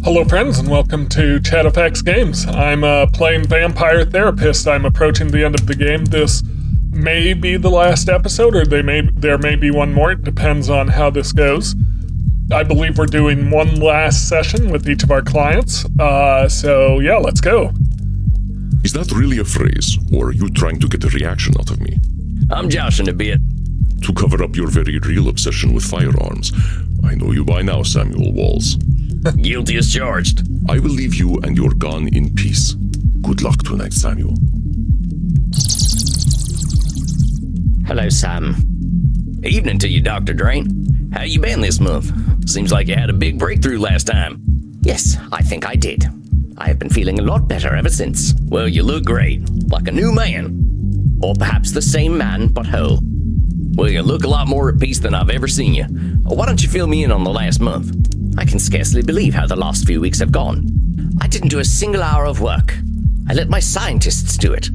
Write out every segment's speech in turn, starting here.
Hello friends, and welcome to Chadowfax Games. I'm playing Vampire Therapist. I'm approaching the end of the game. This may be the last episode, or there may be one more. It depends on how this goes. I believe we're doing one last session with each of our clients. So yeah, let's go. Is that really a phrase, or are you trying to get a reaction out of me? I'm joshing a bit. To cover up your very real obsession with firearms. I know you by now, Samuel Walls. Guilty as charged. I will leave you and your gun in peace. Good luck tonight, Samuel. Hello, Sam. Evening to you, Dr. Drain. How you been this month? Seems like you had a big breakthrough last time. Yes, I think I did. I have been feeling a lot better ever since. Well, you look great. Like a new man. Or perhaps the same man, but whole. Well, you look a lot more at peace than I've ever seen you. Why don't you fill me in on the last month? I can scarcely believe how the last few weeks have gone. I didn't do a single hour of work. I let my scientists do it.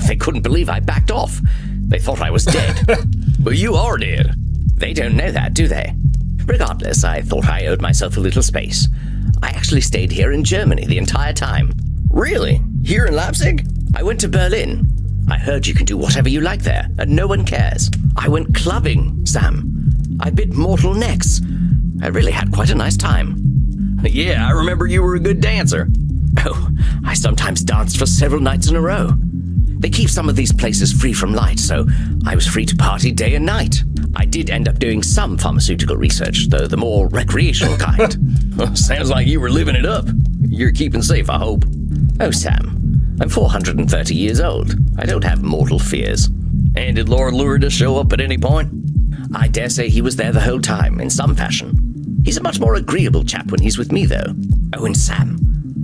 They couldn't believe I backed off. They thought I was dead. But you are dead. They don't know that, do they? Regardless, I thought I owed myself a little space. I actually stayed here in Germany the entire time. Really? Here in Leipzig? I went to Berlin. I heard you can do whatever you like there, and no one cares. I went clubbing, Sam. I bit mortal necks. I really had quite a nice time. Yeah, I remember you were a good dancer. Oh, I sometimes danced for several nights in a row. They keep some of these places free from light, so I was free to party day and night. I did end up doing some pharmaceutical research, though the more recreational kind. Sounds like you were living it up. You're keeping safe, I hope. Oh, Sam. I'm 430 years old. I don't have mortal fears. And did Lord Lourdes show up at any point? I dare say he was there the whole time, in some fashion. He's a much more agreeable chap when he's with me, though. Oh, and Sam,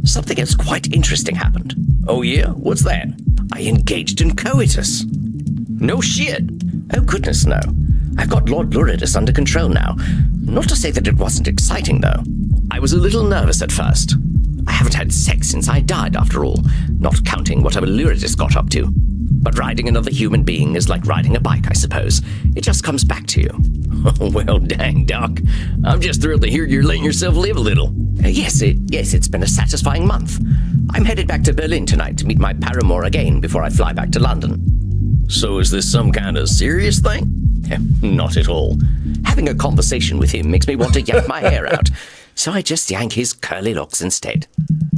something else quite interesting happened. Oh yeah? What's that? I engaged in coitus. No shit. Oh, goodness, no. I've got Lord Lourdes under control now. Not to say that it wasn't exciting, though. I was a little nervous at first. I haven't had sex since I died, after all, not counting whatever Lourdes got up to. But riding another human being is like riding a bike, I suppose. It just comes back to you. Well, dang, Doc. I'm just thrilled to hear you're letting yourself live a little. Yes, it's been a satisfying month. I'm headed back to Berlin tonight to meet my paramour again before I fly back to London. So is this some kind of serious thing? Not at all. Having a conversation with him makes me want to yank my hair out. So I just yank his curly locks instead.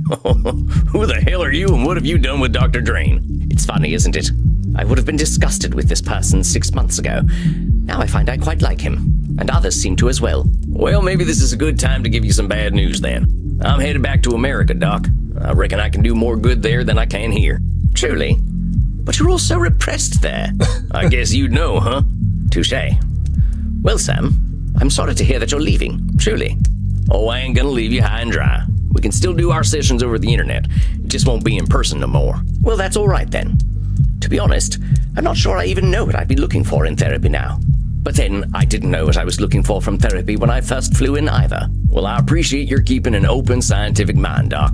Who the hell are you and what have you done with Dr. Drain? It's funny, isn't it? I would have been disgusted with this person 6 months ago. Now I find I quite like him, and others seem to as well. Well, maybe this is a good time to give you some bad news then. I'm headed back to America, Doc. I reckon I can do more good there than I can here. Truly? But you're all so repressed there. I guess you'd know, huh? Touché. Well, Sam, I'm sorry to hear that you're leaving, truly. Oh, I ain't gonna leave you high and dry. We can still do our sessions over the internet. It just won't be in person no more. Well, that's all right then. To be honest, I'm not sure I even know what I'd be looking for in therapy now. But then, I didn't know what I was looking for from therapy when I first flew in either. Well, I appreciate your keeping an open scientific mind, Doc.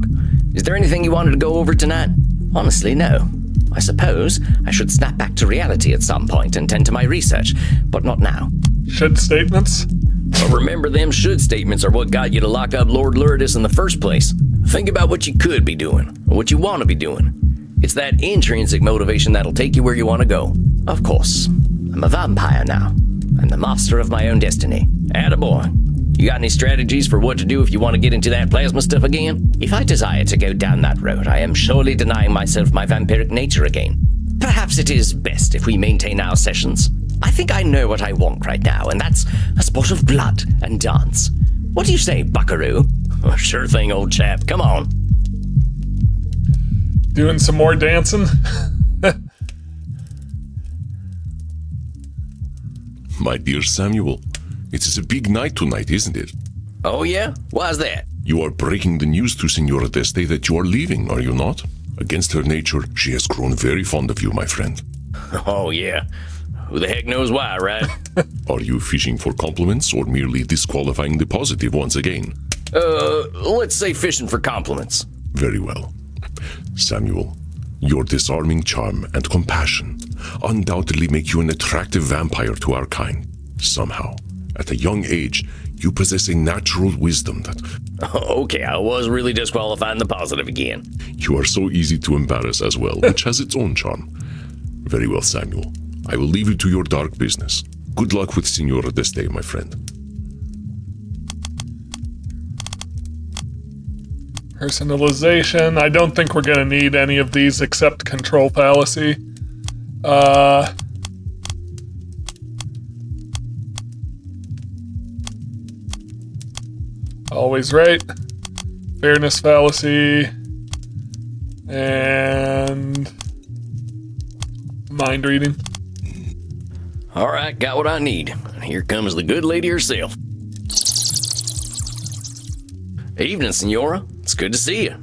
Is there anything you wanted to go over tonight? Honestly, no. I suppose I should snap back to reality at some point and tend to my research, but not now. Should statements? Well, remember, them should statements are what got you to lock up Lord Lourdes in the first place. Think about what you could be doing, or what you want to be doing. It's that intrinsic motivation that'll take you where you want to go. Of course, I'm a vampire now. I'm the master of my own destiny. Attaboy. You got any strategies for what to do if you want to get into that plasma stuff again? If I desire to go down that road, I am surely denying myself my vampiric nature again. Perhaps it is best if we maintain our sessions. I think I know what I want right now, and that's a sport of blood and dance. What do you say, buckaroo? Oh, sure thing, old chap. Come on. Doing some more dancing? My dear Samuel, it is a big night tonight, isn't it? Oh yeah? Why's that? You are breaking the news to Senora Deste that you are leaving, are you not? Against her nature, she has grown very fond of you, my friend. Oh yeah. Who the heck knows why, right? Are you fishing for compliments or merely disqualifying the positive once again? Let's say fishing for compliments. Very well. Samuel, your disarming charm and compassion undoubtedly make you an attractive vampire to our kind. Somehow, At a young age, you possess a natural wisdom that Okay, I was really disqualifying the positive again. you are so easy to embarrass as well, which has its own charm. Very well, Samuel. I will leave you to your dark business. Good luck with Signora Deste, my friend. Personalization. I don't think we're gonna need any of these except control fallacy. Always right. Fairness fallacy. And mind reading. All right, got what I need. Here comes the good lady herself. Evening, Senora. It's good to see you.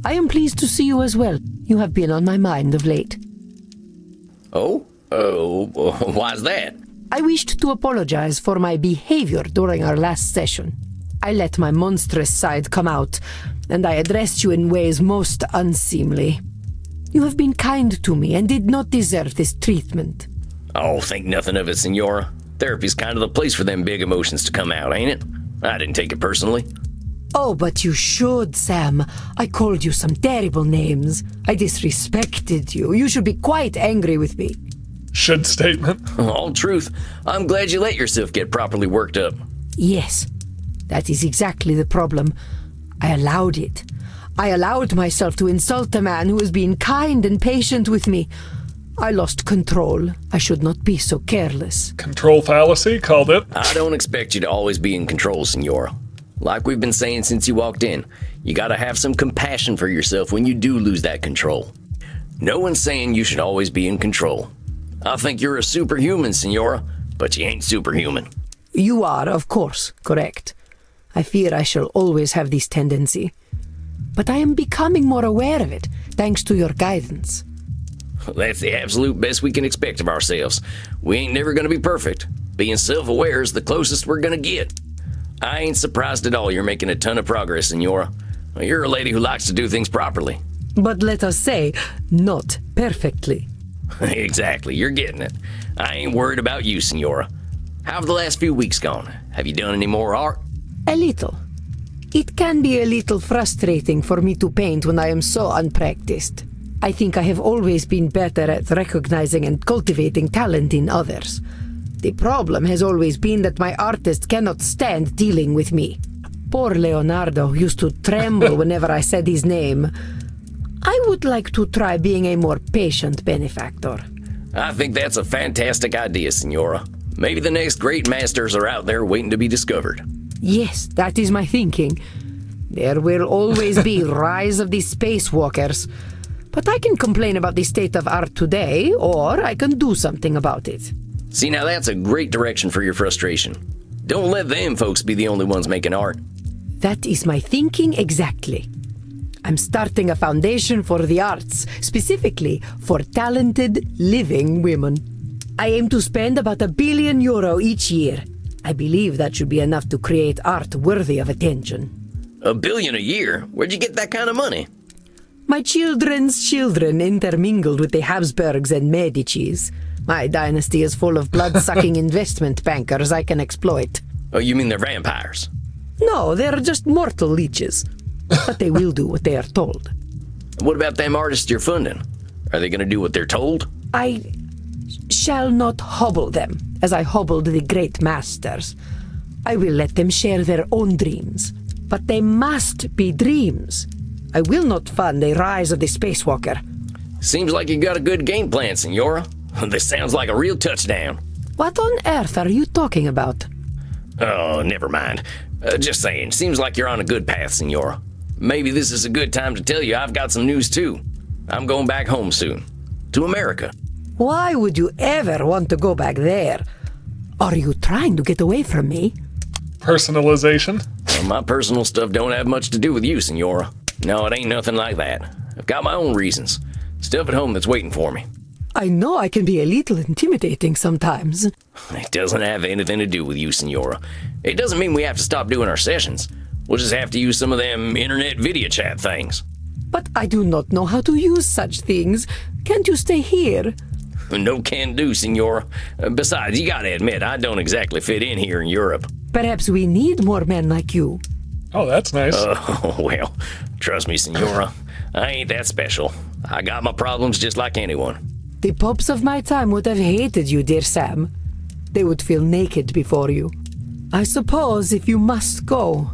I am pleased to see you as well. You have been on my mind of late. Oh, why's that? I wished to apologize for my behavior during our last session. I let my monstrous side come out, and I addressed you in ways most unseemly. You have been kind to me and did not deserve this treatment. Oh, think nothing of it, Senora. Therapy's kind of the place for them big emotions to come out, ain't it? I didn't take it personally. Oh, but you should, Sam. I called you some terrible names. I disrespected you. You should be quite angry with me. Should statement. All truth. I'm glad you let yourself get properly worked up. Yes, that is exactly the problem. I allowed it. I allowed myself to insult a man who was being kind and patient with me. I lost control. I should not be so careless. Control fallacy, called it. I don't expect you to always be in control, Senora. Like we've been saying since you walked in, you gotta have some compassion for yourself when you do lose that control. No one's saying you should always be in control. I think you're a superhuman, Senora, but you ain't superhuman. You are, of course, correct. I fear I shall always have this tendency. But I am becoming more aware of it, thanks to your guidance. That's the absolute best we can expect of ourselves. We ain't never gonna be perfect. Being self-aware is the closest we're gonna get. I ain't surprised at all you're making a ton of progress, Senora. You're a lady who likes to do things properly. But let us say, not perfectly. Exactly, you're getting it. I ain't worried about you, Senora. How have the last few weeks gone? Have you done any more art? A little. It can be a little frustrating for me to paint when I am so unpracticed. I think I have always been better at recognizing and cultivating talent in others. The problem has always been that my artist cannot stand dealing with me. Poor Leonardo used to tremble whenever I said his name. I would like to try being a more patient benefactor. I think that's a fantastic idea, Senora. Maybe the next great masters are out there waiting to be discovered. Yes, that is my thinking. There will always be rise of the spacewalkers. But I can complain about the state of art today, or I can do something about it. See, now that's a great direction for your frustration. Don't let them folks be the only ones making art. That is my thinking exactly. I'm starting a foundation for the arts, specifically for talented, living women. I aim to spend about €1 billion each year. I believe that should be enough to create art worthy of attention. $1 billion a year? Where'd you get that kind of money? My children's children intermingled with the Habsburgs and Medicis. My dynasty is full of blood-sucking investment bankers I can exploit. Oh, you mean they're vampires? No, they're just mortal leeches. But they will do what they are told. What about them artists you're funding? Are they gonna do what they're told? I shall not hobble them, as I hobbled the great masters. I will let them share their own dreams. But they must be dreams. I will not fund a rise of the spacewalker. Seems like you got a good game plan, Senora. This sounds like a real touchdown. What on earth are you talking about? Oh, never mind. Just saying, seems like you're on a good path, Senora. Maybe this is a good time to tell you I've got some news too. I'm going back home soon. To America. Why would you ever want to go back there? Are you trying to get away from me? Personalization. Well, my personal stuff don't have much to do with you, Senora. No, it ain't nothing like that. I've got my own reasons. Stuff at home that's waiting for me. I know I can be a little intimidating sometimes. It doesn't have anything to do with you, Senora. It doesn't mean we have to stop doing our sessions. We'll just have to use some of them internet video chat things. But I do not know how to use such things. Can't you stay here? No can do, Senora. Besides, you gotta admit, I don't exactly fit in here in Europe. Perhaps we need more men like you. Oh, that's nice. Well, trust me, Senora. I ain't that special. I got my problems just like anyone. The popes of my time would have hated you, dear Sam. They would feel naked before you. I suppose if you must go,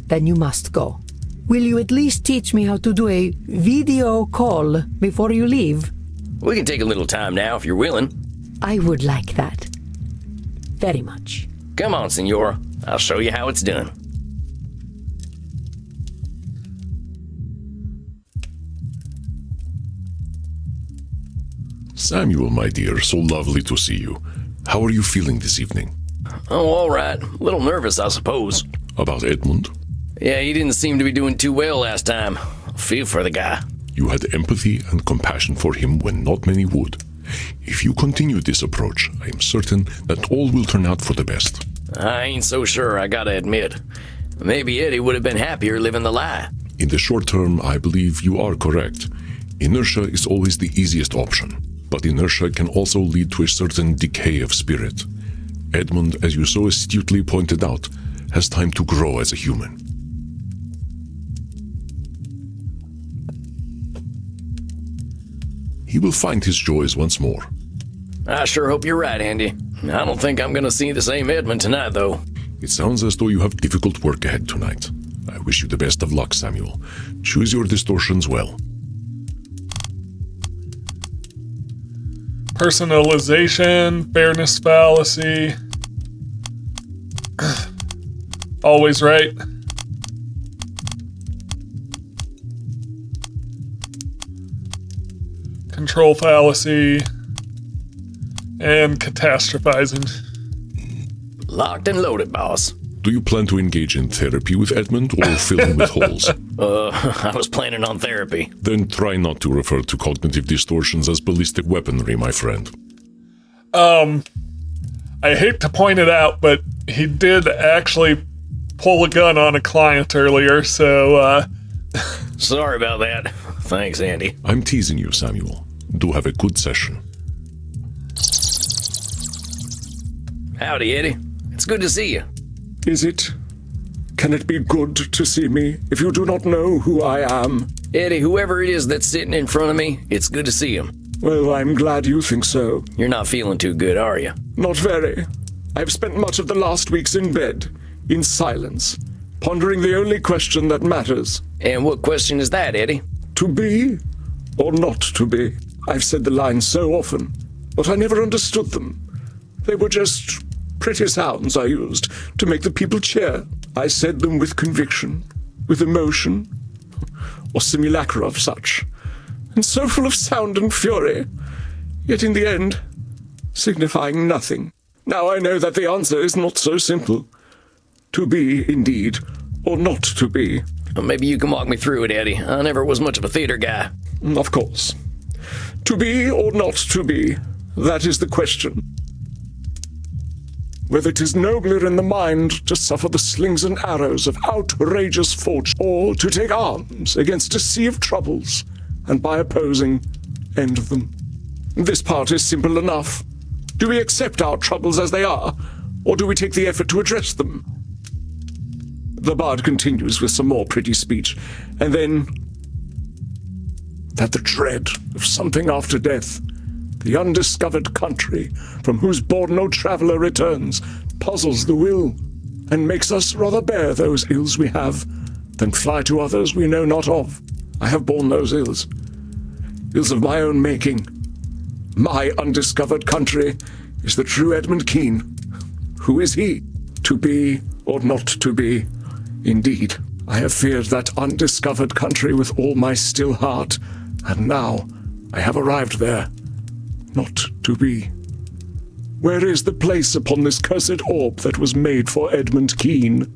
then you must go. Will you at least teach me how to do a video call before you leave? We can take a little time now if you're willing. I would like that. Very much. Come on, Senora. I'll show you how it's done. Samuel, my dear, so lovely to see you. How are you feeling this evening? Oh, all right. A little nervous, I suppose. About Edmund? Yeah, he didn't seem to be doing too well last time. I feel for the guy. You had empathy and compassion for him when not many would. If you continue this approach, I am certain that all will turn out for the best. I ain't so sure, I gotta admit. Maybe Eddie would have been happier living the lie. In the short term, I believe you are correct. Inertia is always the easiest option, but inertia can also lead to a certain decay of spirit. Edmund, as you so astutely pointed out, has time to grow as a human. He will find his joys once more. I sure hope you're right, Andy. I don't think I'm gonna see the same Edmund tonight, though. It sounds as though you have difficult work ahead tonight. I wish you the best of luck, Samuel. Choose your distortions well. Personalization, fairness fallacy. Always right. Control fallacy. And catastrophizing. Locked and loaded, boss. Do you plan to engage in therapy with Edmund or fill in with holes? I was planning on therapy. Then try not to refer to cognitive distortions as ballistic weaponry, my friend. I hate to point it out, but he did actually pull a gun on a client earlier, so, Sorry about that. Thanks, Andy. I'm teasing you, Samuel. Do have a good session. Howdy, Eddie. It's good to see you. Is it? Can it be good to see me if you do not know who I am? Eddie, whoever it is that's sitting in front of me, it's good to see him. Well, I'm glad you think so. You're not feeling too good, are you? Not very. I've spent much of the last weeks in bed, in silence, pondering the only question that matters. And what question is that, Eddie? To be or not to be? I've said the lines so often, but I never understood them. They were just pretty sounds I used to make the people cheer. I said them with conviction, with emotion, or simulacra of such, and so full of sound and fury, yet in the end, signifying nothing. Now I know that the answer is not so simple. To be, indeed, or not to be. Well, maybe you can walk me through it, Eddie. I never was much of a theater guy. Of course. To be or not to be, that is the question. Whether it is nobler in the mind to suffer the slings and arrows of outrageous fortune, or to take arms against a sea of troubles, and by opposing, end them. This part is simple enough. Do we accept our troubles as they are, or do we take the effort to address them? The bard continues with some more pretty speech, and then that the dread of something after death, the undiscovered country from whose bourne no traveller returns, puzzles the will, and makes us rather bear those ills we have than fly to others we know not of. I have borne those ills of my own making. My undiscovered country is the true Edmund Keene. Who is he? To be or not to be? Indeed, I have feared that undiscovered country with all my still heart, and now I have arrived there. Not to be. Where is the place upon this cursed orb that was made for Edmund Keene?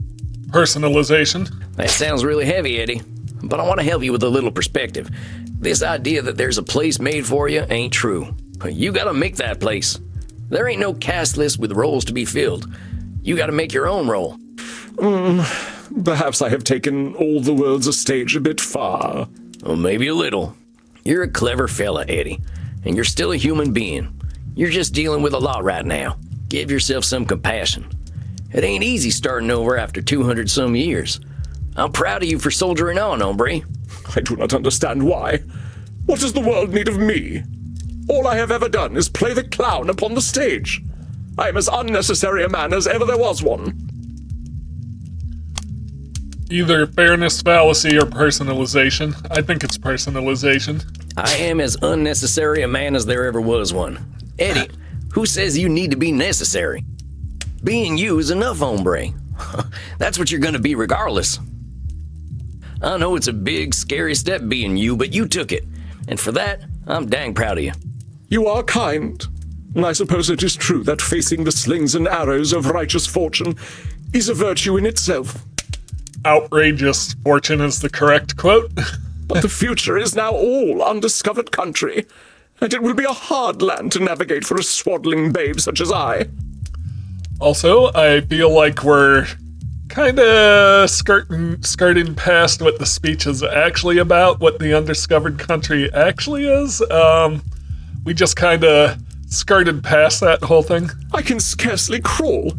personalization. That sounds really heavy, Eddie, but I want to help you with a little perspective. This idea that there's a place made for you ain't true. You gotta make that place. There ain't no cast list with roles to be filled. You gotta make your own role. Perhaps I have taken all the world's a stage a bit far. Well, maybe a little. You're a clever fella, Eddie. and you're still a human being. You're just dealing with a lot right now. Give yourself some compassion. It ain't easy starting over after 200 some years. I'm proud of you for soldiering on, hombre. I do not understand why. What does the world need of me? All I have ever done is play the clown upon the stage. I am as unnecessary a man as ever there was one. Either fairness fallacy or personalization. I think it's personalization. I am as unnecessary a man as there ever was one. Eddie, who says you need to be necessary? Being you is enough, hombre. That's what you're gonna be regardless. I know it's a big, scary step being you, but you took it. And for that, I'm dang proud of you. You are kind. And I suppose it is true that facing the slings and arrows of righteous fortune is a virtue in itself. Outrageous fortune is the correct quote. But the future is now all undiscovered country, and it will be a hard land to navigate for a swaddling babe such as I. Also, I feel like we're kind of skirting past what the speech is actually about, what the undiscovered country actually is. We just kind of skirted past that whole thing. I can scarcely crawl,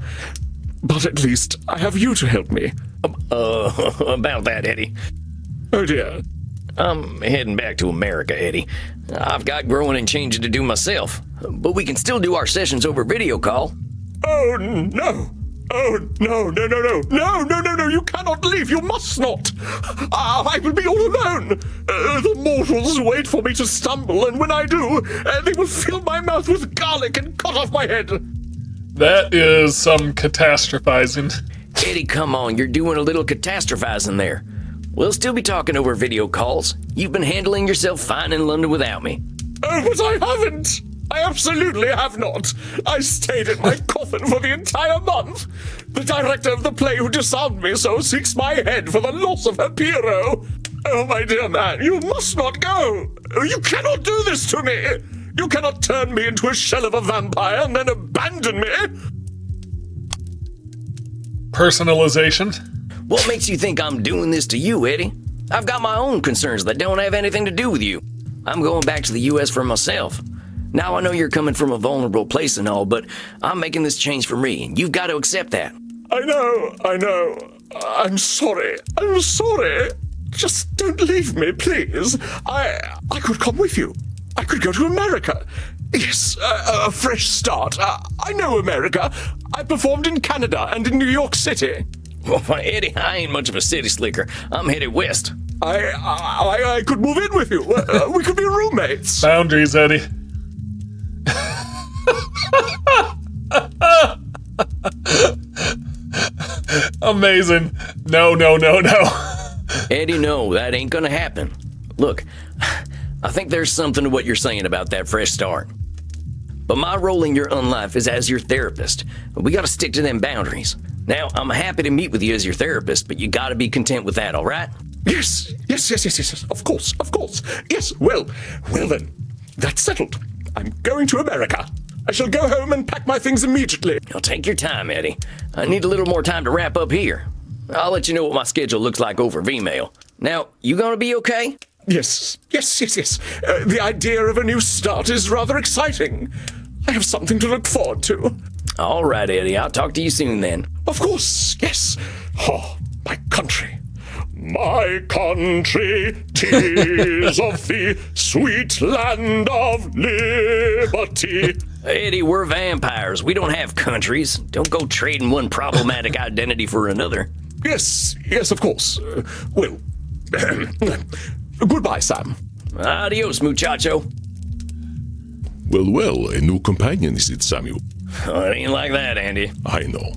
but at least I have you to help me. About that, Eddie. Oh dear. I'm heading back to America, Eddie. I've got growing and changing to do myself, but we can still do our sessions over video call. Oh no! Oh no, you cannot leave, you must not! I will be all alone! The mortals wait for me to stumble, and when I do, they will fill my mouth with garlic and cut off my head! That is some catastrophizing. Eddie, come on, you're doing a little catastrophizing there. We'll still be talking over video calls. You've been handling yourself fine in London without me. Oh, but I haven't! I absolutely have not. I stayed in my coffin for the entire month. The director of the play who disarmed me so seeks my head for the loss of her Piero. Oh, my dear man, you must not go. You cannot do this to me. You cannot turn me into a shell of a vampire and then abandon me. Personalization. What makes you think I'm doing this to you, Eddie? I've got my own concerns that don't have anything to do with you. I'm going back to the U.S. for myself. Now I know you're coming from a vulnerable place and all, but I'm making this change for me, and you've got to accept that. I know. I'm sorry. Just don't leave me, please. I could come with you. I could go to America. Yes, a fresh start. I know America. I performed in Canada and in New York City. Well, Eddie, I ain't much of a city slicker. I'm headed west. I could move in with you. We could be roommates. Boundaries, Eddie. Amazing. No. Eddie, no, that ain't gonna happen. Look, I think there's something to what you're saying about that fresh start. But my role in your unlife is as your therapist. We gotta stick to them boundaries. Now, I'm happy to meet with you as your therapist, but you gotta be content with that, all right? Yes. Of course. Yes, well then, that's settled. I'm going to America. I shall go home and pack my things immediately. Now take your time, Eddie. I need a little more time to wrap up here. I'll let you know what my schedule looks like over Vmail. Now, you gonna be okay? Yes. The idea of a new start is rather exciting. I have something to look forward to. All right, Eddie. I'll talk to you soon then. Of course, yes. Oh, my country. My country, 'tis of the sweet land of liberty. Eddie, we're vampires. We don't have countries. Don't go trading one problematic identity for another. Yes, of course. Well, goodbye, Sam. Adios, muchacho. Well, a new companion, is it, Samuel? Oh, it ain't like that, Andy. I know.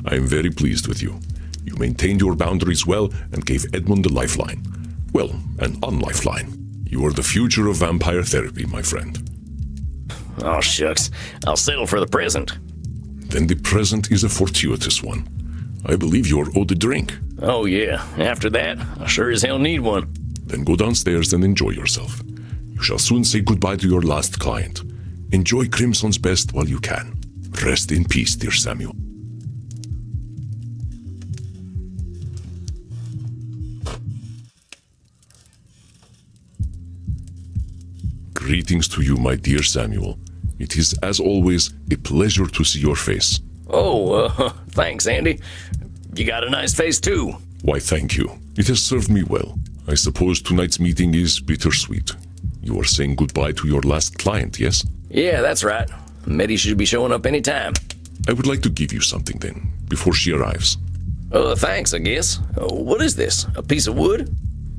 I am very pleased with you. You maintained your boundaries well and gave Edmund a lifeline. Well, an unlifeline. You are the future of vampire therapy, my friend. Oh, shucks. I'll settle for the present. Then the present is a fortuitous one. I believe you are owed a drink. Oh, yeah. After that, I sure as hell need one. Then go downstairs and enjoy yourself. You shall soon say goodbye to your last client. Enjoy Crimson's best while you can. Rest in peace, dear Samuel. Greetings to you, my dear Samuel. It is, as always, a pleasure to see your face. Oh, thanks, Andy. You got a nice face, too. Why, thank you. It has served me well. I suppose tonight's meeting is bittersweet. You are saying goodbye to your last client, yes? Yeah, that's right. Meddy should be showing up any time. I would like to give you something then, before she arrives. Thanks, I guess. What is this? A piece of wood?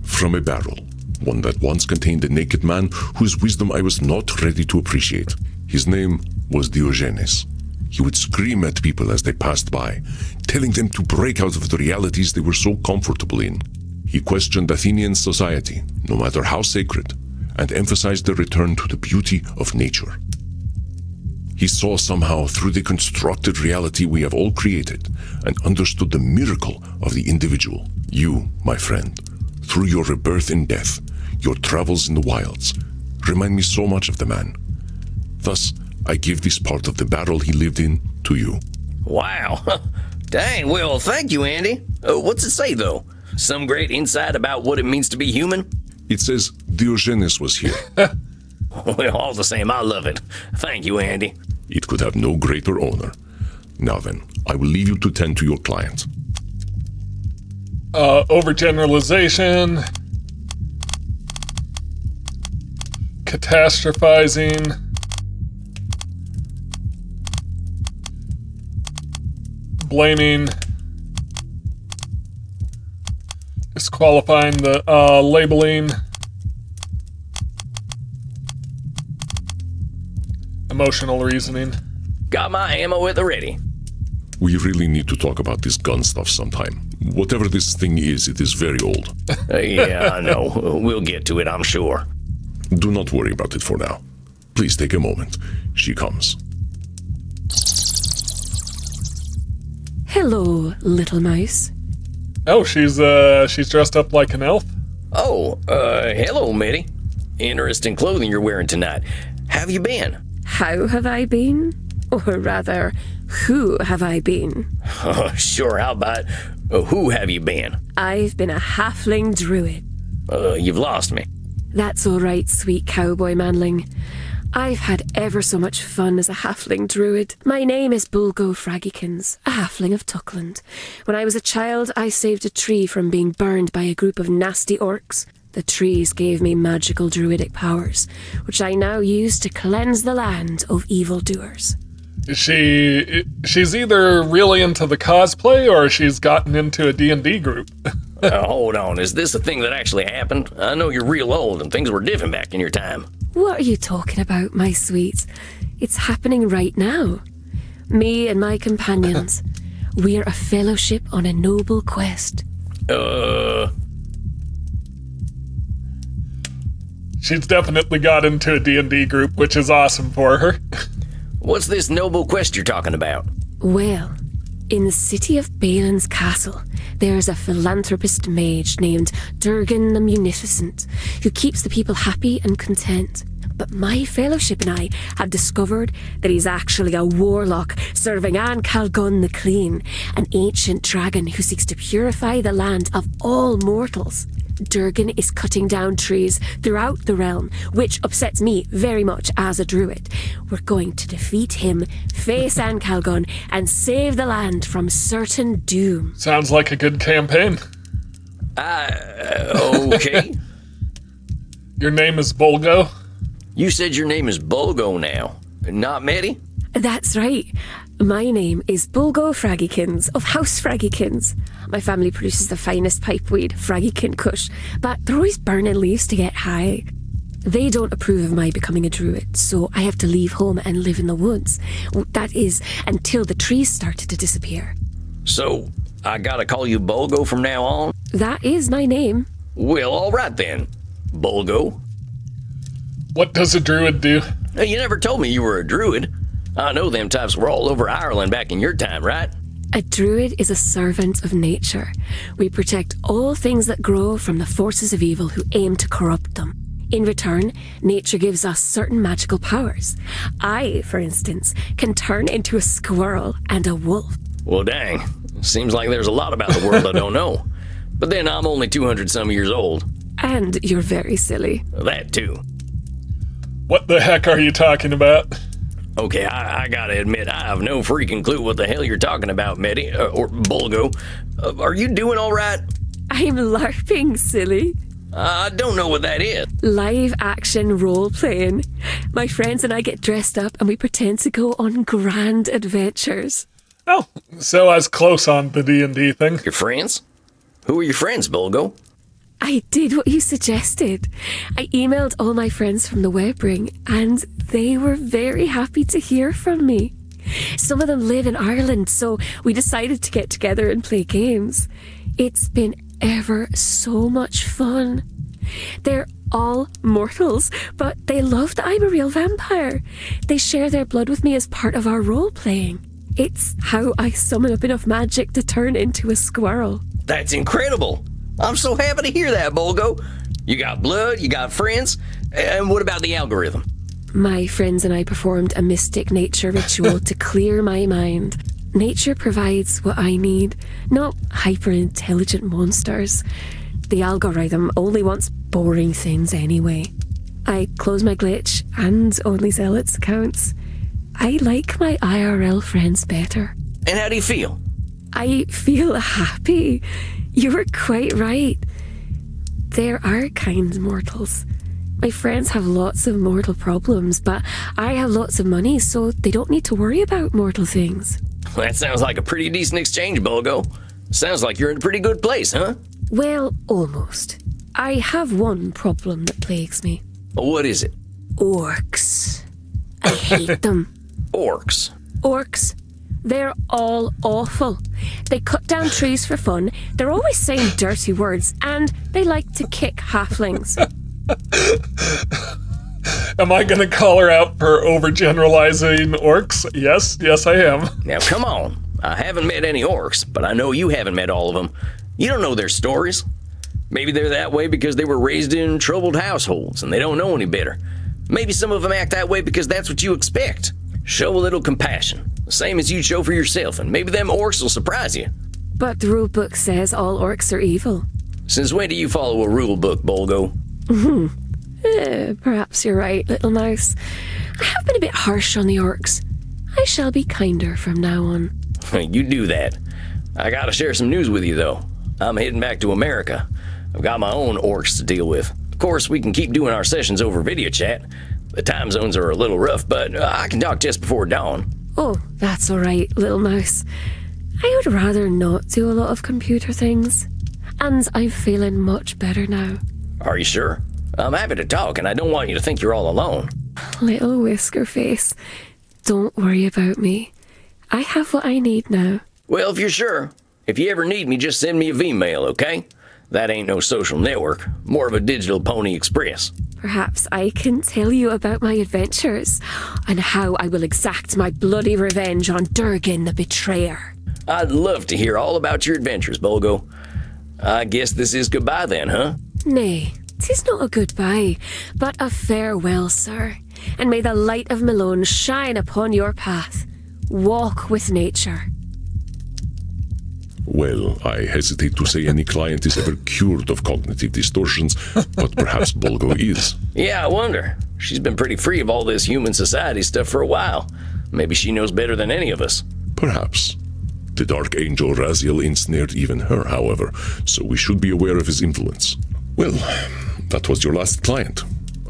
From a barrel. One that once contained a naked man whose wisdom I was not ready to appreciate. His name was Diogenes. He would scream at people as they passed by, telling them to break out of the realities they were so comfortable in. He questioned Athenian society, no matter how sacred, and emphasized the return to the beauty of nature. He saw somehow through the constructed reality we have all created and understood the miracle of the individual. You, my friend, through your rebirth and death, your travels in the wilds, remind me so much of the man. Thus, I give this part of the barrel he lived in to you. Wow. Dang, well, thank you, Andy. What's it say, though? Some great insight about what it means to be human? It says Diogenes was here. Well, all the same, I love it. Thank you, Andy. It could have no greater honor. Now then, I will leave you to tend to your client. Overgeneralization. Catastrophizing. Blaming. Disqualifying the labeling. Emotional reasoning. Got my ammo at the ready. We really need to talk about this gun stuff sometime. Whatever this thing is, it is very old. Yeah, I know. We'll get to it, I'm sure. Do not worry about it for now. Please take a moment. She comes. Hello, little mouse. Oh, she's dressed up like an elf? Oh, hello, Meddy. Interesting clothing you're wearing tonight. Have you been? How have I been? Or rather, who have I been? Sure, how about who have you been? I've been a halfling druid. You've lost me. That's all right, sweet cowboy manling. I've had ever so much fun as a halfling druid. My name is Bulgo Fraggykins, a halfling of Tuckland. When I was a child, I saved a tree from being burned by a group of nasty orcs. The trees gave me magical druidic powers, which I now use to cleanse the land of evildoers. She's either really into the cosplay or she's gotten into a D&D group. Hold on, is this a thing that actually happened? I know you're real old and things were different back in your time. What are you talking about, my sweet? It's happening right now. Me and my companions, we're a fellowship on a noble quest. She's definitely got into a D&D group, which is awesome for her. What's this noble quest you're talking about? Well, in the city of Balin's castle, there's a philanthropist mage named Durgan the Munificent, who keeps the people happy and content. But my fellowship and I have discovered that he's actually a warlock serving Anne Calgon the Clean, an ancient dragon who seeks to purify the land of all mortals. Durgan is cutting down trees throughout the realm, which upsets me very much as a druid. We're going to defeat him, face Anne Calgon, and save the land from certain doom. Sounds like a good campaign. Okay. Your name is Bulgo? You said your name is Bulgo now, not Meddy? That's right. My name is Bulgo Fraggykins of House Fraggykins. My family produces the finest pipeweed, Fraggykin Kush, but they're always burning leaves to get high. They don't approve of my becoming a druid, so I have to leave home and live in the woods. That is, until the trees started to disappear. So, I gotta call you Bulgo from now on? That is my name. Well, alright then. Bulgo. What does a druid do? You never told me you were a druid. I know them types were all over Ireland back in your time, right? A druid is a servant of nature. We protect all things that grow from the forces of evil who aim to corrupt them. In return, nature gives us certain magical powers. I, for instance, can turn into a squirrel and a wolf. Well, dang. Seems like there's a lot about the world I don't know. But then I'm only 200 some years old. And you're very silly. That too. What the heck are you talking about? Okay, I gotta admit, I have no freaking clue what the hell you're talking about, Medi, or Bulgo. Are you doing all right? I'm LARPing, silly. I don't know what that is. Live action role playing. My friends and I get dressed up and we pretend to go on grand adventures. Oh, so I was close on the D&D thing. Your friends? Who are your friends, Bulgo? I did what you suggested. I emailed all my friends from the web ring and they were very happy to hear from me. Some of them live in Ireland, so we decided to get together and play games. It's been ever so much fun. They're all mortals, but they love that I'm a real vampire. They share their blood with me as part of our role-playing. It's how I summon up enough magic to turn into a squirrel. That's incredible. I'm so happy to hear that, Bulgo. You got blood, you got friends, and what about the algorithm? My friends and I performed a mystic nature ritual to clear my mind. Nature provides what I need, not hyper-intelligent monsters. The algorithm only wants boring things anyway. I close my glitch and only sell its accounts. I like my IRL friends better. And how do you feel? I feel happy. You were quite right. There are kind mortals. My friends have lots of mortal problems, but I have lots of money, so they don't need to worry about mortal things. That sounds like a pretty decent exchange, Bulgo. Sounds like you're in a pretty good place, huh? Well, almost. I have one problem that plagues me. What is it? Orcs. I hate them. Orcs. Orcs. They're all awful. They cut down trees for fun, they're always saying dirty words, and they like to kick halflings. Am I gonna call her out for overgeneralizing orcs? Yes, I am. Now, come on. I haven't met any orcs, but I know you haven't met all of them. You don't know their stories. Maybe they're that way because they were raised in troubled households and they don't know any better. Maybe some of them act that way because that's what you expect. Show a little compassion, the same as you'd show for yourself, and maybe them orcs will surprise you. But the rule book says all orcs are evil. Since when do you follow a rule book, Bulgo? Perhaps you're right, little mouse. I have been a bit harsh on the orcs. I shall be kinder from now on. You do that. I gotta share some news with you, though. I'm heading back to America. I've got my own orcs to deal with. Of course, we can keep doing our sessions over video chat. The time zones are a little rough, but I can talk just before dawn. Oh, that's all right, little mouse. I would rather not do a lot of computer things. And I'm feeling much better now. Are you sure? I'm happy to talk, and I don't want you to think you're all alone. Little whisker face, don't worry about me. I have what I need now. Well, if you're sure, if you ever need me, just send me a V-mail, okay? That ain't no social network, more of a digital Pony Express. Perhaps I can tell you about my adventures and how I will exact my bloody revenge on Durgan the Betrayer. I'd love to hear all about your adventures, Bulgo. I guess this is goodbye then, huh? Nay, 'tis not a goodbye, but a farewell, sir. And may the light of Malone shine upon your path. Walk with nature. Well, I hesitate to say any client is ever cured of cognitive distortions, but perhaps Bulgo is. Yeah, I wonder. She's been pretty free of all this human society stuff for a while. Maybe she knows better than any of us. Perhaps. The Dark Angel Raziel ensnared even her, however, so we should be aware of his influence. Well, that was your last client.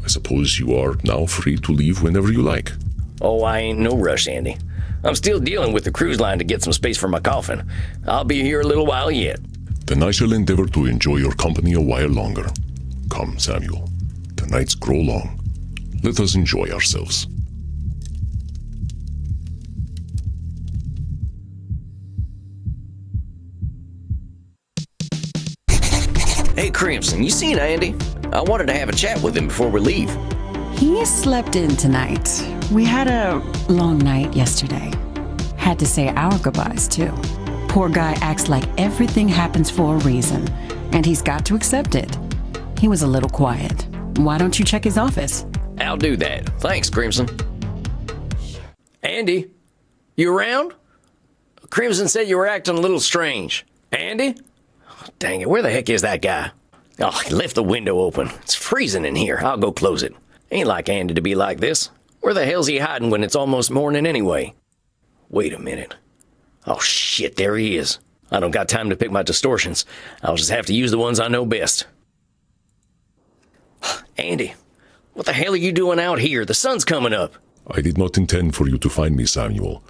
I suppose you are now free to leave whenever you like. Oh, I ain't no rush, Andy. I'm still dealing with the cruise line to get some space for my coffin. I'll be here a little while yet. Then I shall endeavor to enjoy your company a while longer. Come, Samuel. The nights grow long. Let us enjoy ourselves. Hey, Crimson, you seen Andy? I wanted to have a chat with him before we leave. He slept in tonight. We had a long night yesterday. Had to say our goodbyes, too. Poor guy acts like everything happens for a reason, and he's got to accept it. He was a little quiet. Why don't you check his office? I'll do that. Thanks, Crimson. Andy, you around? Crimson said you were acting a little strange. Andy? Oh, dang it, where the heck is that guy? Oh, he left the window open. It's freezing in here. I'll go close it. Ain't like Andy to be like this. Where the hell's he hiding when it's almost morning anyway? Wait a minute. Oh shit, there he is. I don't got time to pick my distortions. I'll just have to use the ones I know best. Andy, what the hell are you doing out here? The sun's coming up. I did not intend for you to find me, Samuel.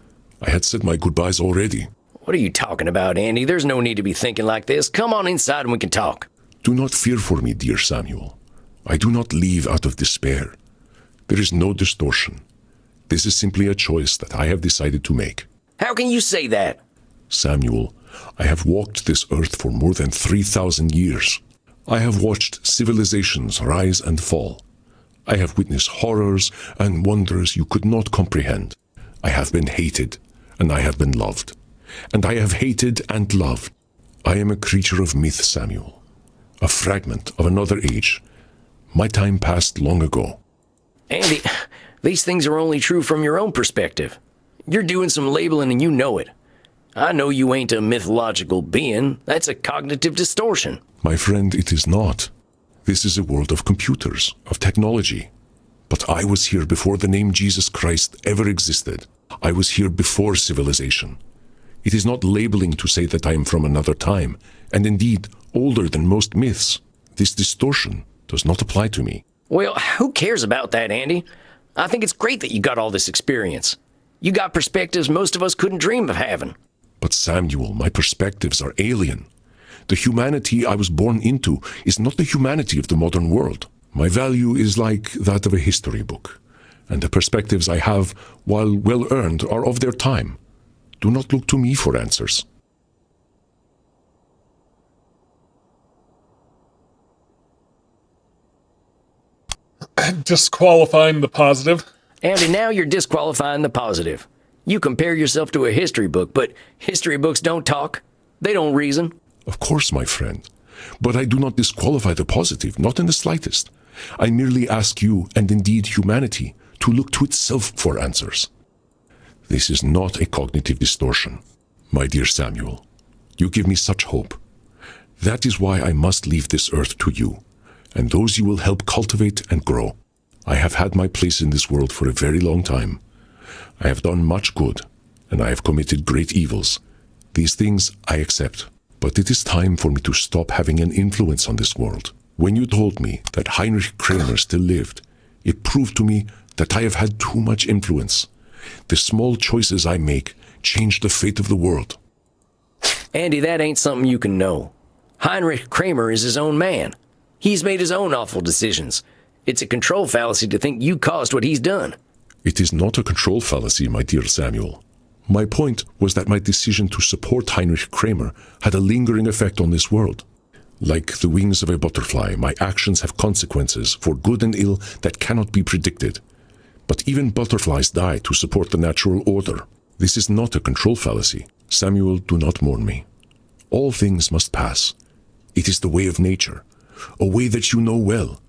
I had said my goodbyes already. What are you talking about, Andy? There's no need to be thinking like this. Come on inside and we can talk. Do not fear for me, dear Samuel. I do not leave out of despair. There is no distortion. This is simply a choice that I have decided to make. How can you say that? Samuel, I have walked this earth for more than 3,000 years. I have watched civilizations rise and fall. I have witnessed horrors and wonders you could not comprehend. I have been hated, and I have been loved. And I have hated and loved. I am a creature of myth, Samuel. A fragment of another age. My time passed long ago. Andy, these things are only true from your own perspective. You're doing some labeling and you know it. I know you ain't a mythological being. That's a cognitive distortion. My friend, it is not. This is a world of computers, of technology. But I was here before the name Jesus Christ ever existed. I was here before civilization. It is not labeling to say that I am from another time, and indeed older than most myths. This distortion does not apply to me. Well, who cares about that, Andy? I think it's great that you got all this experience. You got perspectives most of us couldn't dream of having. But Samuel, my perspectives are alien. The humanity I was born into is not the humanity of the modern world. My value is like that of a history book, and the perspectives I have, while well-earned, are of their time. Do not look to me for answers. Disqualifying the positive. Andy, now you're disqualifying the positive. You compare yourself to a history book, but history books don't talk. They don't reason. Of course, my friend. But I do not disqualify the positive, not in the slightest. I merely ask you, and indeed humanity, to look to itself for answers. This is not a cognitive distortion. My dear Samuel, you give me such hope. That is why I must leave this earth to you, and those you will help cultivate and grow. I have had my place in this world for a very long time. I have done much good, and I have committed great evils. These things I accept. But it is time for me to stop having an influence on this world. When you told me that Heinrich Kramer still lived, it proved to me that I have had too much influence. The small choices I make change the fate of the world. Andy, that ain't something you can know. Heinrich Kramer is his own man. He's made his own awful decisions. It's a control fallacy to think you caused what he's done. It is not a control fallacy, my dear Samuel. My point was that my decision to support Heinrich Kramer had a lingering effect on this world. Like the wings of a butterfly, my actions have consequences for good and ill that cannot be predicted. But even butterflies die to support the natural order. This is not a control fallacy. Samuel, do not mourn me. All things must pass. It is the way of nature, a way that you know well.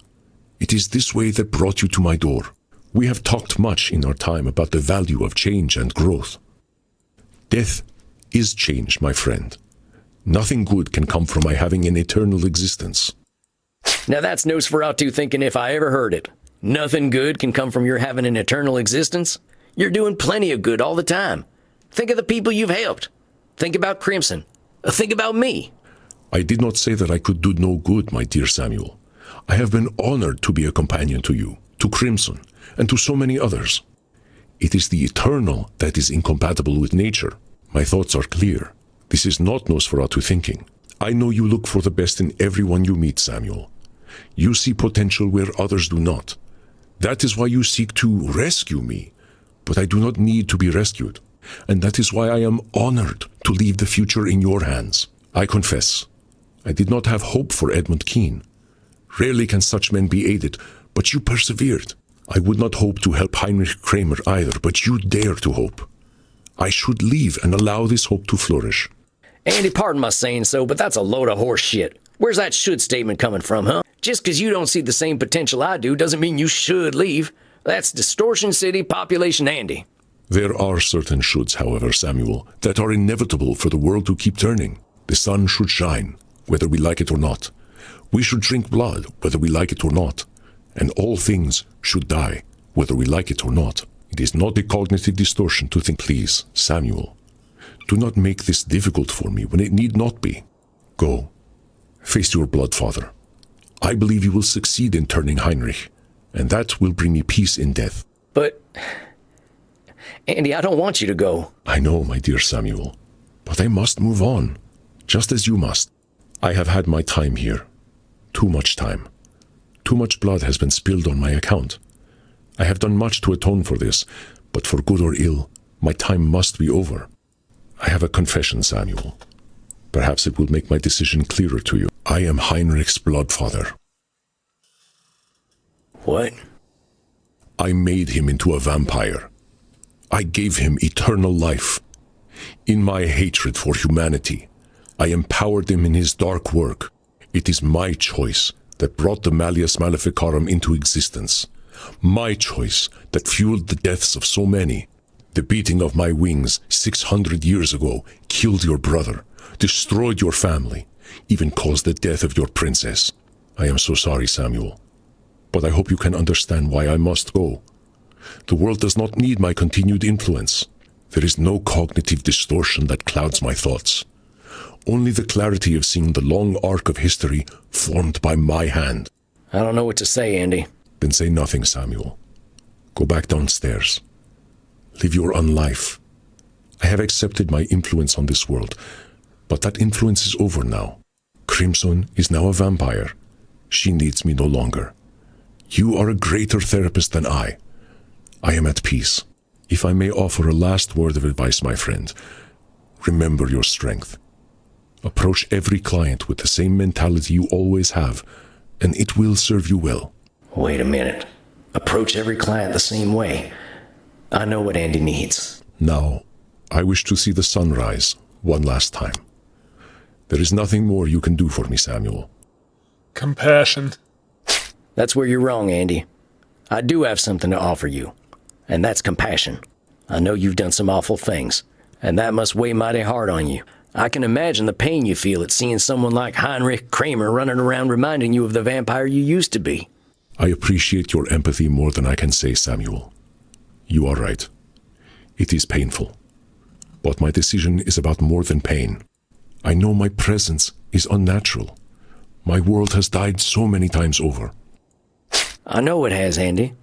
It is this way that brought you to my door. We have talked much in our time about the value of change and growth. Death is change, my friend. Nothing good can come from my having an eternal existence. Now that's Nosferatu thinking if I ever heard it. Nothing good can come from your having an eternal existence. You're doing plenty of good all the time. Think of the people you've helped. Think about Crimson. Think about me. I did not say that I could do no good, my dear Samuel. I have been honored to be a companion to you, to Crimson, and to so many others. It is the eternal that is incompatible with nature. My thoughts are clear. This is not Nosferatu thinking. I know you look for the best in everyone you meet, Samuel. You see potential where others do not. That is why you seek to rescue me. But I do not need to be rescued. And that is why I am honored to leave the future in your hands. I confess, I did not have hope for Edmund Keene. Rarely can such men be aided, but you persevered. I would not hope to help Heinrich Kramer either, but you dare to hope. I should leave and allow this hope to flourish. Andy, pardon my saying so, but that's a load of horse shit. Where's that should statement coming from, huh? Just because you don't see the same potential I do doesn't mean you should leave. That's Distortion City Population Andy. There are certain shoulds, however, Samuel, that are inevitable for the world to keep turning. The sun should shine, whether we like it or not. We should drink blood, whether we like it or not. and all things should die, whether we like it or not. It is not a cognitive distortion to think. Please, Samuel, do not make this difficult for me when it need not be. Go, face your blood father. I believe you will succeed in turning Heinrich, and that will bring me peace in death. But, Andy, I don't want you to go. I know, my dear Samuel, but I must move on, just as you must. I have had my time here. Too much time. Too much blood has been spilled on my account. I have done much to atone for this, but for good or ill, my time must be over. I have a confession, Samuel. Perhaps it will make my decision clearer to you. I am Heinrich's bloodfather. What? I made him into a vampire. I gave him eternal life. In my hatred for humanity, I empowered him in his dark work. It is my choice that brought the Malleus Maleficarum into existence. My choice that fueled the deaths of so many. The beating of my wings 600 years ago killed your brother, destroyed your family, even caused the death of your princess. I am so sorry, Samuel, but I hope you can understand why I must go. The world does not need my continued influence. There is no cognitive distortion that clouds my thoughts. Only the clarity of seeing the long arc of history formed by my hand. I don't know what to say, Andy. Then say nothing, Samuel. Go back downstairs. Live your own life. I have accepted my influence on this world, but that influence is over now. Crimson is now a vampire. She needs me no longer. You are a greater therapist than I. I am at peace. If I may offer a last word of advice, my friend, remember your strength. Approach every client with the same mentality you always have, and it will serve you well. Wait a minute. Approach every client the same way. I know what Andy needs. Now, I wish to see the sun rise one last time. There is nothing more you can do for me, Samuel. Compassion. That's where you're wrong, Andy. I do have something to offer you, and that's compassion. I know you've done some awful things, and that must weigh mighty hard on you. I can imagine the pain you feel at seeing someone like Heinrich Kramer running around reminding you of the vampire you used to be. I appreciate your empathy more than I can say, Samuel. You are right. It is painful. But my decision is about more than pain. I know my presence is unnatural. My world has died so many times over. I know it has, Andy.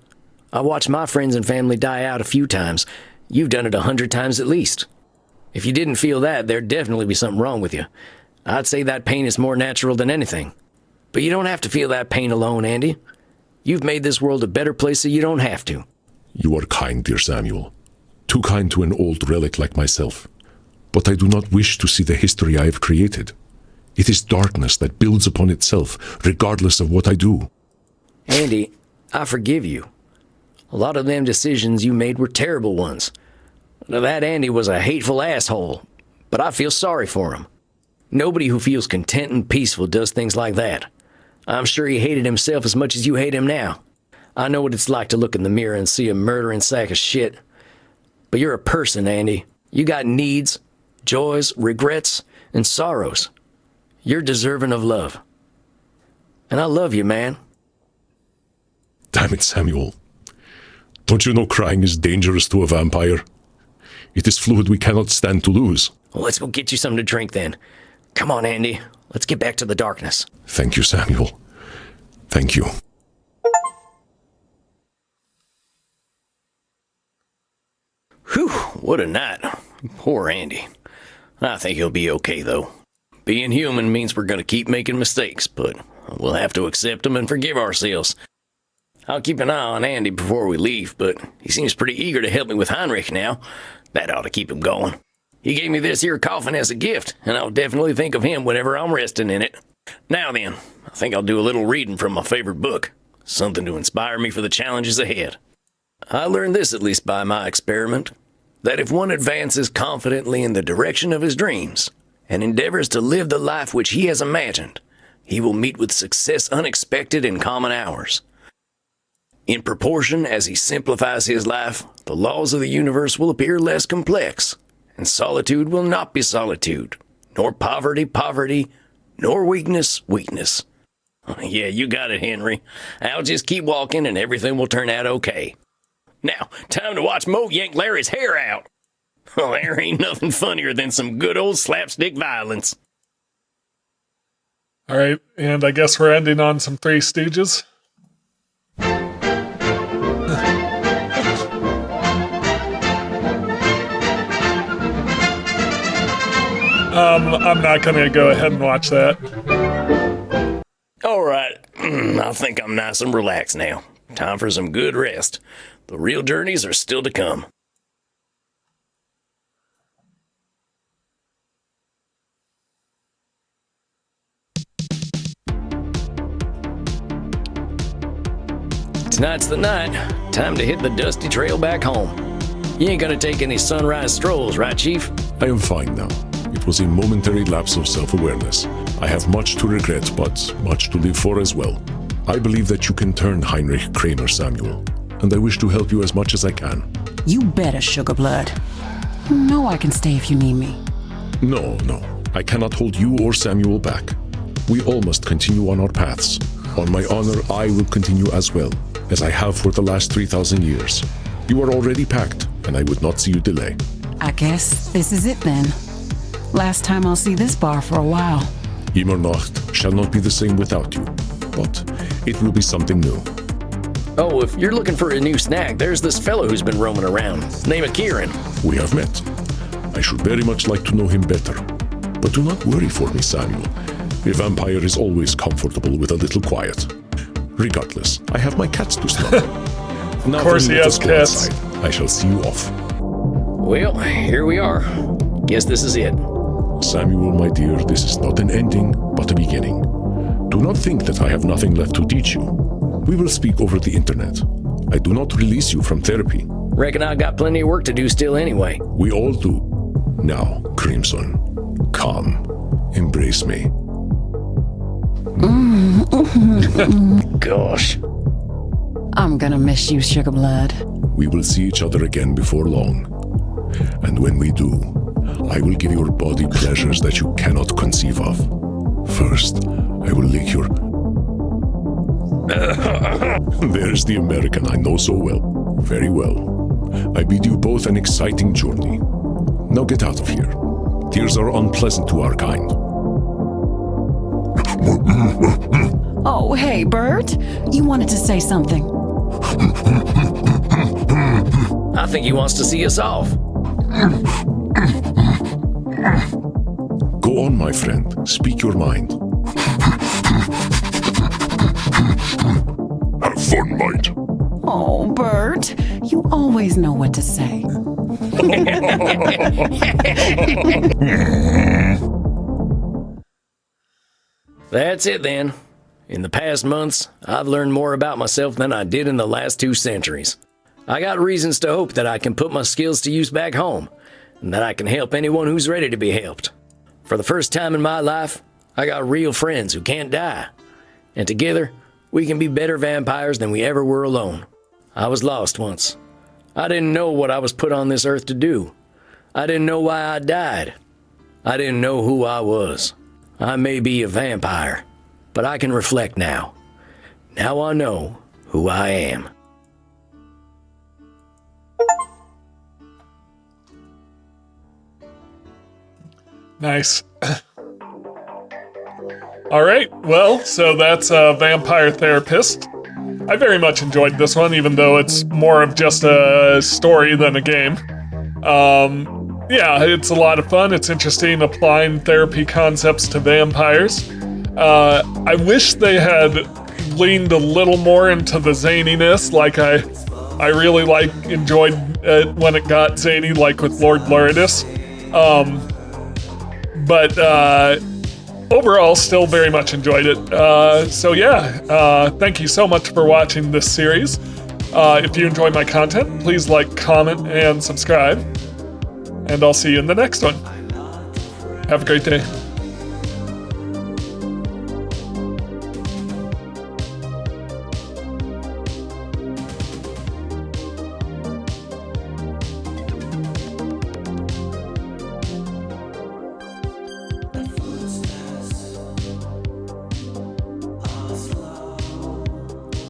I watched my friends and family die out a few times. You've done it 100 times at least. If you didn't feel that, there'd definitely be something wrong with you. I'd say that pain is more natural than anything. But you don't have to feel that pain alone, Andy. You've made this world a better place so you don't have to. You are kind, dear Samuel. Too kind to an old relic like myself. But I do not wish to see the history I have created. It is darkness that builds upon itself, regardless of what I do. Andy, I forgive you. A lot of them decisions you made were terrible ones. That Andy was a hateful asshole, but I feel sorry for him. Nobody who feels content and peaceful does things like that. I'm sure he hated himself as much as you hate him now. I know what it's like to look in the mirror and see a murdering sack of shit. But you're a person, Andy. You got needs, joys, regrets, and sorrows. You're deserving of love. And I love you, man. Damn it, Samuel. Don't you know crying is dangerous to a vampire? It is fluid we cannot stand to lose. Well, let's go get you something to drink then. Come on, Andy. Let's get back to the darkness. Thank you, Samuel. Thank you. Whew, what a night. Poor Andy. I think he'll be okay, though. Being human means we're going to keep making mistakes, but we'll have to accept them and forgive ourselves. I'll keep an eye on Andy before we leave, but he seems pretty eager to help me with Heinrich now. That ought to keep him going. He gave me this here coffin as a gift, and I'll definitely think of him whenever I'm resting in it. Now then, I think I'll do a little reading from my favorite book. Something to inspire me for the challenges ahead. I learned this, at least by my experiment, that if one advances confidently in the direction of his dreams and endeavors to live the life which he has imagined, he will meet with success unexpected in common hours. In proportion as he simplifies his life, the laws of the universe will appear less complex, and solitude will not be solitude, nor poverty poverty, nor weakness weakness. Yeah, you got it, Henry. I'll just keep walking and everything will turn out okay. Now, time to watch Mo yank Larry's hair out. Oh, there ain't nothing funnier than some good old slapstick violence. All right, and I guess we're ending on some Three Stooges. I'm not gonna go ahead and watch that. All right, I think I'm nice and relaxed now. Time for some good rest. The real journeys are still to come. Tonight's the night. Time to hit the dusty trail back home. You ain't gonna take any sunrise strolls, right, Chief? I am fine now. It was a momentary lapse of self-awareness. I have much to regret, but much to live for as well. I believe that you can turn Heinrich Kramer, Samuel, and I wish to help you as much as I can. You better, Sugar Blood. You know I can stay if you need me. No. I cannot hold you or Samuel back. We all must continue on our paths. On my honor, I will continue as well, as I have for the last 3,000 years. You are already packed, and I would not see you delay. I guess this is it then. Last time I'll see this bar for a while. Immernacht shall not be the same without you, but it will be something new. Oh, if you're looking for a new snack, there's this fellow who's been roaming around. Name of Kieran. We have met. I should very much like to know him better. But do not worry for me, Samuel. A vampire is always comfortable with a little quiet. Regardless, I have my cats to snuggle. Of course he has cats. I shall see you off. Well, here we are. Guess this is it. Samuel, my dear, this is not an ending, but a beginning. Do not think that I have nothing left to teach you. We will speak over the internet. I do not release you from therapy. Reckon I got plenty of work to do still anyway. We all do. Now, Crimson, come, embrace me. Gosh. I'm gonna miss you, Sugar Blood. We will see each other again before long. And when we do, I will give your body pleasures that you cannot conceive of. First, I will lick your... There's the American I know so well. Very well. I bid you both an exciting journey. Now get out of here. Tears are unpleasant to our kind. Oh, hey, Bert. You wanted to say something. I think he wants to see us off. Go on, my friend. Speak your mind. Have fun, mate. Oh, Bert. You always know what to say. That's it then. In the past months, I've learned more about myself than I did in the last 2 centuries. I got reasons to hope that I can put my skills to use back home, and that I can help anyone who's ready to be helped. For the first time in my life, I got real friends who can't die. And together, we can be better vampires than we ever were alone. I was lost once. I didn't know what I was put on this earth to do. I didn't know why I died. I didn't know who I was. I may be a vampire, but I can reflect now. Now I know who I am. Nice. All right, well, so that's Vampire Therapist. I very much enjoyed this one, even though it's more of just a story than a game. Yeah, it's a lot of fun. It's interesting applying therapy concepts to vampires. I wish they had leaned a little more into the zaniness. Like I really enjoyed it when it got zany, like with Lord Loridus. But overall, still very much enjoyed it. So yeah, thank you so much for watching this series. If you enjoy my content, please like, comment, and subscribe. And I'll see you in the next one. Have a great day.